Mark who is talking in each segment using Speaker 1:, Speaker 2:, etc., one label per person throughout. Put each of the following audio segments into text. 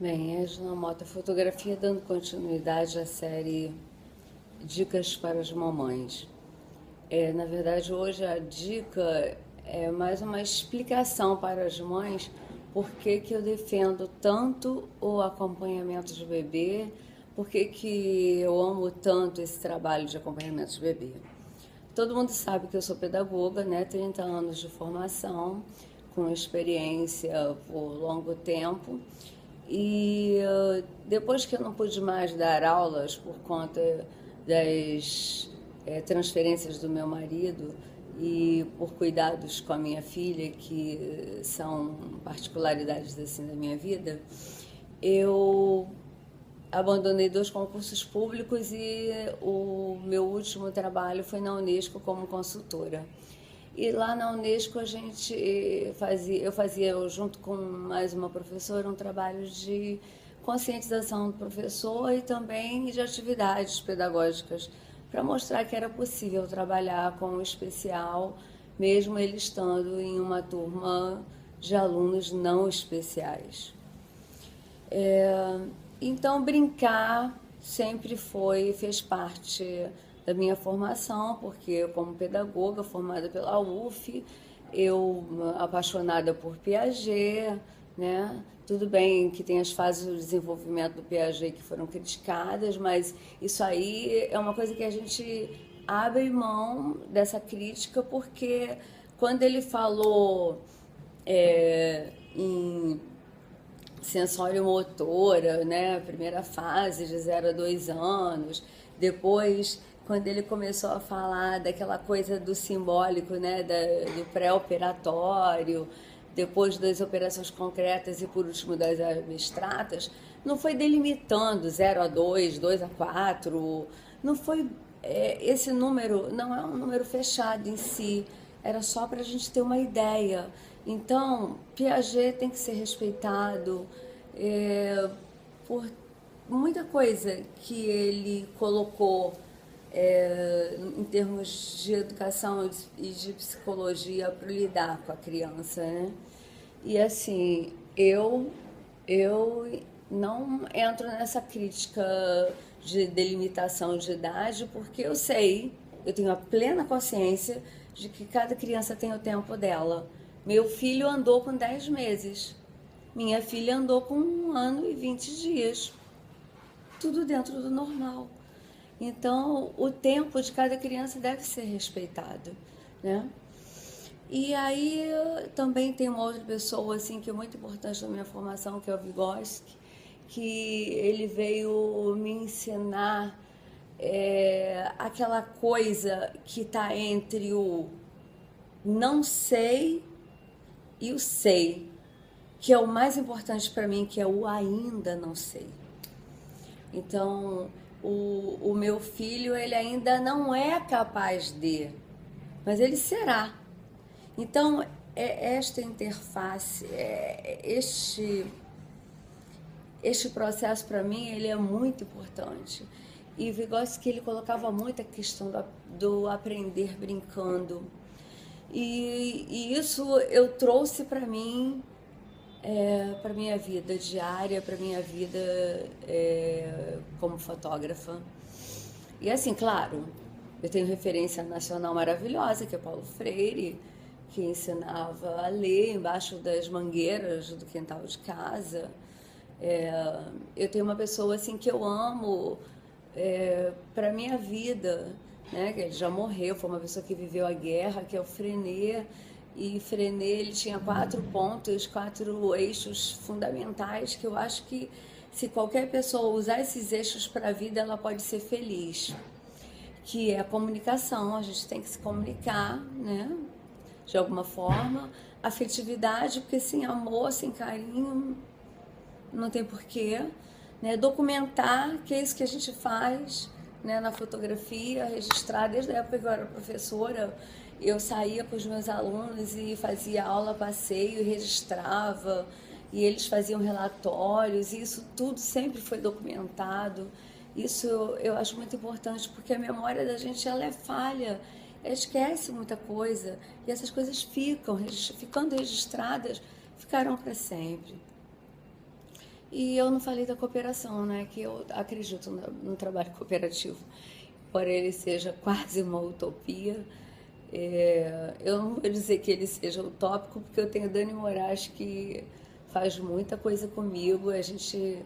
Speaker 1: Bem, Angela Mota, fotografia dando continuidade à série Dicas para as Mamães. Na verdade, hoje a dica é mais uma explicação para as mães por que eu defendo tanto o acompanhamento de bebê, por que eu amo tanto esse trabalho de acompanhamento de bebê. Todo mundo sabe que eu sou pedagoga, né? 30 anos de formação, com experiência por longo tempo. E depois que eu não pude mais dar aulas por conta das transferências do meu marido e por cuidados com a minha filha, que são particularidades assim da minha vida, eu abandonei 2 concursos públicos e o meu último trabalho foi na Unesco como consultora. E lá na Unesco eu fazia junto com mais uma professora um trabalho de conscientização do professor e também de atividades pedagógicas para mostrar que era possível trabalhar com o especial, mesmo ele estando em uma turma de alunos não especiais. Então, brincar sempre fez parte da minha formação, porque eu, como pedagoga formada pela UF, eu apaixonada por Piaget, né? Tudo bem que tem as fases do desenvolvimento do Piaget que foram criticadas, mas isso aí é uma coisa que a gente abre mão dessa crítica, porque quando ele falou em sensório-motora, né? Primeira fase de 0 a 2 anos. Depois, quando ele começou a falar daquela coisa do simbólico, né? Do pré-operatório, depois das operações concretas e por último das abstratas, não foi delimitando 0 a 2, 2 a 4, não foi esse número não é um número fechado em si, era só para a gente ter uma ideia. Então, Piaget tem que ser respeitado por muita coisa que ele colocou em termos de educação e de psicologia para lidar com a criança, né? E assim, eu não entro nessa crítica de delimitação de idade, porque eu tenho a plena consciência de que cada criança tem o tempo dela. Meu filho andou com 10 meses, minha filha andou com 1 ano e 20 dias, tudo dentro do normal. Então, o tempo de cada criança deve ser respeitado, né? E aí também tem uma outra pessoa assim que é muito importante na minha formação, que é o Vygotsky, que ele veio me ensinar aquela coisa que está entre o não sei e o sei, que é o mais importante para mim, que é o ainda não sei. Então, o meu filho, ele ainda não é capaz de, mas ele será. Então, esta interface, este processo para mim, ele é muito importante. E Vygotsky, ele colocava muito a questão do aprender brincando. E isso eu trouxe para mim, para minha vida diária, para minha vida como fotógrafa. E assim, claro, eu tenho referência nacional maravilhosa, que é Paulo Freire, que ensinava a ler embaixo das mangueiras do quintal de casa. Eu tenho uma pessoa assim que eu amo para minha vida, né? Que ele já morreu, foi uma pessoa que viveu a guerra, que é o Freinet. E Freinet, ele tinha 4 pontos, 4 eixos fundamentais que eu acho que se qualquer pessoa usar esses eixos para a vida, ela pode ser feliz. Que é a comunicação, a gente tem que se comunicar, né? De alguma forma. Afetividade, porque sem amor, sem carinho, não tem porquê, né? Documentar, que é isso que a gente faz, né? Na fotografia, registrar. Desde a época que eu era professora, eu saía com os meus alunos e fazia aula, passeio, e registrava, e eles faziam relatórios, e isso tudo sempre foi documentado. Isso eu acho muito importante, porque a memória da gente, ela é falha, ela esquece muita coisa, e essas coisas ficando registradas, ficarão para sempre. E eu não falei da cooperação, né? Que eu acredito no trabalho cooperativo, embora ele seja quase uma utopia. Eu não vou dizer que ele seja utópico, porque eu tenho Dani Moraes que faz muita coisa comigo, a gente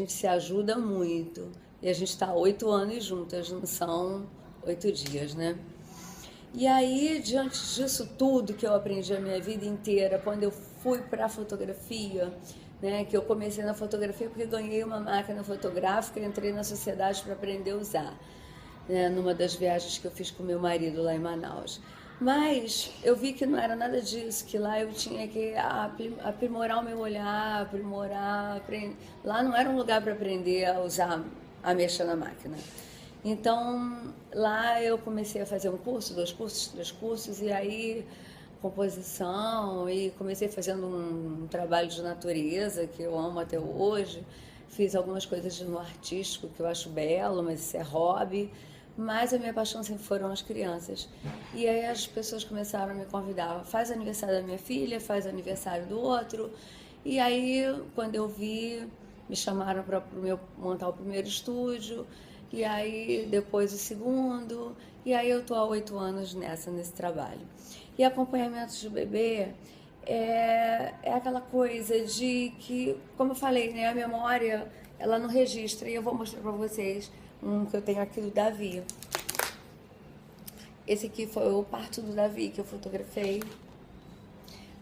Speaker 1: se ajuda muito. E a gente está 8 anos juntas, não são 8 dias, né? E aí, diante disso tudo que eu aprendi a minha vida inteira, quando eu fui para a fotografia, né, que eu comecei na fotografia porque ganhei uma máquina fotográfica e entrei na sociedade para aprender a usar, né, numa das viagens que eu fiz com meu marido lá em Manaus. Mas eu vi que não era nada disso, que lá eu tinha que aprimorar o meu olhar, lá não era um lugar para aprender a usar, a mexer na máquina. Então, lá eu comecei a fazer um curso, 2 cursos, 3 cursos, e aí composição, e comecei fazendo um trabalho de natureza que eu amo até hoje. Fiz algumas coisas no artístico que eu acho belo, mas isso é hobby. Mas a minha paixão sempre foram as crianças. E aí as pessoas começaram a me convidar, faz aniversário da minha filha, faz aniversário do outro. E aí, quando eu vi, me chamaram para montar o primeiro estúdio, e aí depois o segundo, e aí eu tô há 8 anos nesse trabalho. E acompanhamento de bebê é aquela coisa de que, como eu falei, né, a memória, ela não registra, e eu vou mostrar para vocês um que eu tenho aqui do Davi. Esse aqui foi o parto do Davi que eu fotografei.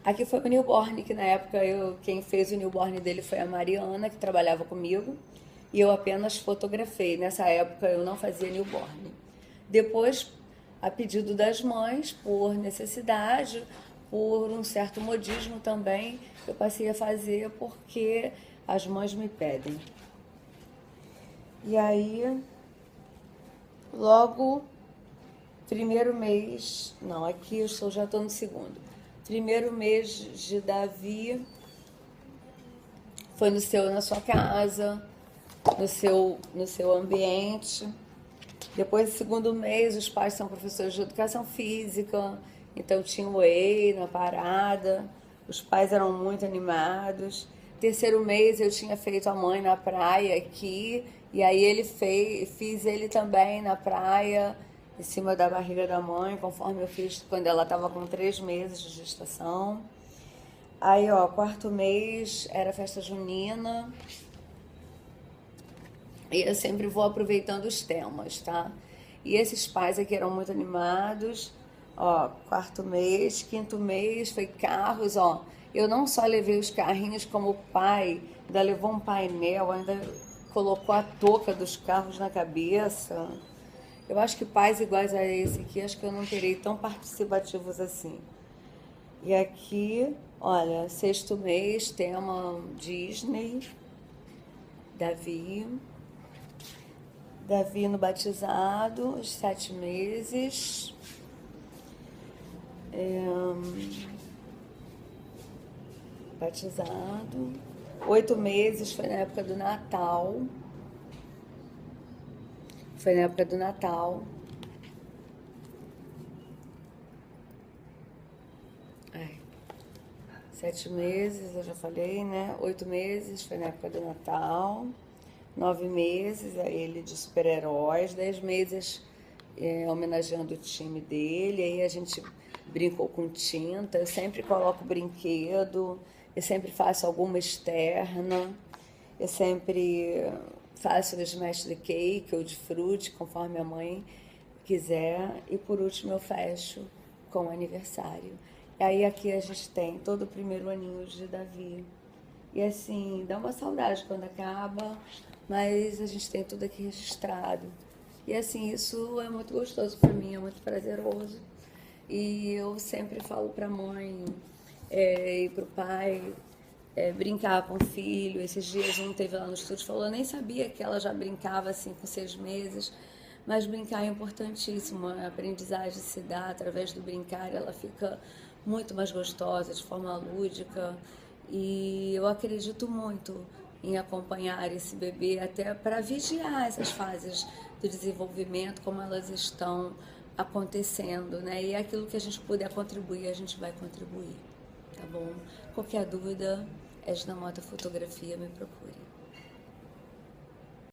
Speaker 1: Aqui foi o newborn, que na época quem fez o newborn dele foi a Mariana, que trabalhava comigo, e eu apenas fotografei. Nessa época eu não fazia newborn. Depois, a pedido das mães, por necessidade, por um certo modismo também, eu passei a fazer porque as mães me pedem. E aí, logo, primeiro mês, não, aqui eu já estou no segundo. Primeiro mês de Davi foi na sua casa, no seu ambiente. Depois do segundo mês, os pais são professores de educação física, então tinha o EI na parada, os pais eram muito animados. Terceiro mês eu tinha feito a mãe na praia aqui, e aí fiz ele também na praia, em cima da barriga da mãe, conforme eu fiz quando ela estava com 3 meses de gestação. Aí, ó, quarto mês era festa junina. E eu sempre vou aproveitando os temas, tá? E esses pais aqui eram muito animados. Ó, quarto mês, quinto mês foi carros, ó. Eu não só levei os carrinhos, como o pai ainda levou um painel, ainda colocou a touca dos carros na cabeça. Eu acho que pais iguais a esse aqui, acho que eu não terei tão participativos assim. E aqui, olha, sexto mês, tema Disney, Davi no batizado, os 7 meses. Batizado. 8 meses foi na época do Natal. Foi na época do Natal. Ai. 7 meses, eu já falei, né? 8 meses foi na época do Natal. 9 meses, ele de super-heróis. 10 meses homenageando o time dele. Aí a gente brincou com tinta. Eu sempre coloco brinquedo. Eu sempre faço alguma externa. Eu sempre faço o smash de cake ou de frutti, conforme a mãe quiser. E por último eu fecho com o aniversário. E aí aqui a gente tem todo o primeiro aninho de Davi. E assim, dá uma saudade quando acaba, mas a gente tem tudo aqui registrado. E assim, isso é muito gostoso para mim, é muito prazeroso. E eu sempre falo para a mãe e para o pai brincar com o filho. Esses dias um teve lá no estúdio e falou, eu nem sabia que ela já brincava assim com 6 meses, mas brincar é importantíssimo. A aprendizagem se dá através do brincar, ela fica muito mais gostosa, de forma lúdica. E eu acredito muito em acompanhar esse bebê até para vigiar essas fases do desenvolvimento, como elas estão acontecendo, né? E aquilo que a gente puder contribuir, a gente vai contribuir, tá bom? Qualquer dúvida Edna Mota Fotografia, me procure.